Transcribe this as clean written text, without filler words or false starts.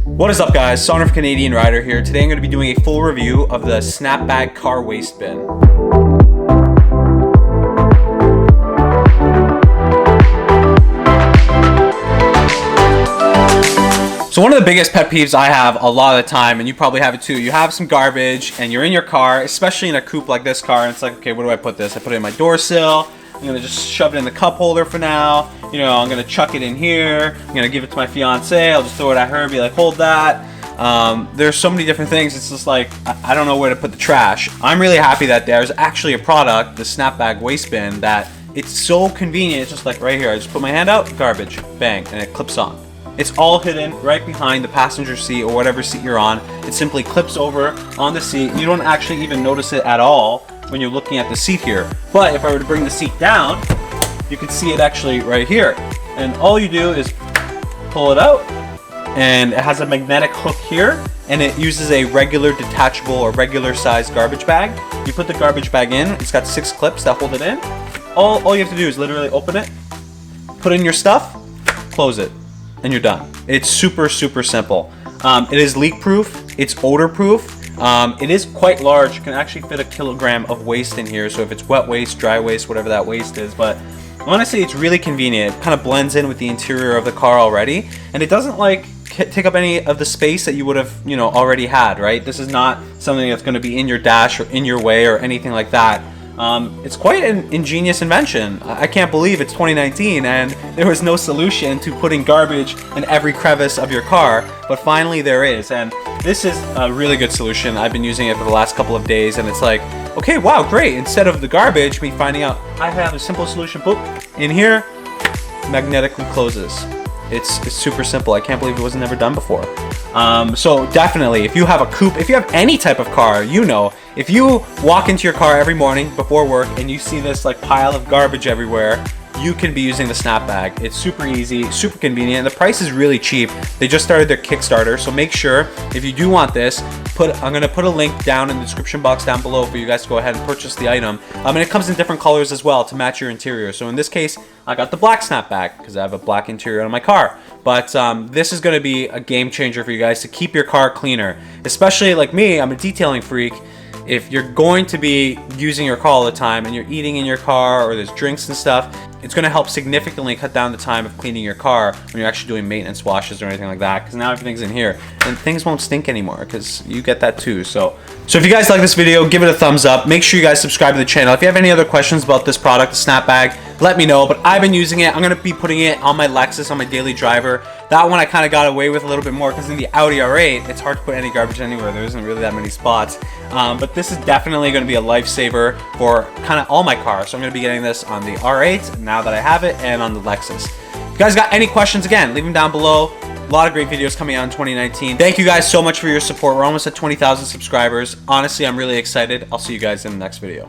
What is up, guys? Sonduren Fanarredha here. Today I'm going to be doing a full review of the Snapbag car waste bin. So one of the biggest pet peeves I have a lot of the time, and you probably have it too, you have some garbage and you're in your car, especially in a coupe like this car, and it's like, okay, where do I put this? I put it in my door sill. I'm gonna just shove it in the cup holder for now. You know, I'm gonna chuck it in here. I'm gonna give it to my fiance. I'll just throw it at her and be like, hold that. There's so many different things. It's just like, I don't know where to put the trash. I'm really happy that there's actually a product, the Snapbag Waste bin, that it's so convenient. It's just like right here. I just put my hand out, garbage, bang, and it clips on. It's all hidden right behind the passenger seat or whatever seat you're on. It simply clips over on the seat. You don't actually even notice it at all when you're looking at the seat here. But if I were to bring the seat down, you can see it actually right here. And all you do is pull it out, and it has a magnetic hook here, and it uses a regular detachable or regular size garbage bag. You put the garbage bag in, it's got 6 clips that hold it in. All you have to do is literally open it, put in your stuff, close it, and you're done. It's super, super simple. It is leak proof, it's odor proof. It is quite large. You can actually fit a kilogram of waste in here, so if it's wet waste, dry waste, whatever that waste is. But honestly, it's really convenient. It kind of blends in with the interior of the car already, and it doesn't like take up any of the space that you would have, you know, already had, right? This is not something that's going to be in your dash or in your way or anything like that. It's quite an ingenious invention. I can't believe it's 2019 and there was no solution to putting garbage in every crevice of your car, but finally there is, and this is a really good solution. I've been using it for the last couple of days, and it's like, okay, wow, great. Instead of the garbage, me finding out I have a simple solution, boop, in here, magnetically closes. It's super simple. I can't believe it was never done before. So definitely, if you have a coupe, if you have any type of car, you know, if you walk into your car every morning before work and you see this like pile of garbage everywhere, you can be using the Snapbag. It's super easy, super convenient, and the price is really cheap. They just started their Kickstarter, so make sure if you do want this, I'm gonna put a link down in the description box down below for you guys to go ahead and purchase the item. And it comes in different colors as well to match your interior. So in this case, I got the black Snapbag because I have a black interior on my car. But this is gonna be a game changer for you guys to keep your car cleaner. Especially like me, I'm a detailing freak. If you're going to be using your car all the time and you're eating in your car or there's drinks and stuff, it's going to help significantly cut down the time of cleaning your car when you're actually doing maintenance washes or anything like that, because now everything's in here and things won't stink anymore because you get that too. So if you guys like this video, give it a thumbs up. Make sure you guys subscribe to the channel. If you have any other questions about this product, the Snapbag, let me know. But I've been using it. I'm going to be putting it on my Lexus on my daily driver. That one I kind of got away with a little bit more because in the Audi R8, it's hard to put any garbage anywhere. There isn't really that many spots. But this is definitely going to be a lifesaver for kind of all my cars. So I'm going to be getting this on the R8 now that I have it, and on the Lexus. If you guys got any questions, again, leave them down below. A lot of great videos coming out in 2019. Thank you guys so much for your support. We're almost at 20,000 subscribers. Honestly, I'm really excited. I'll see you guys in the next video.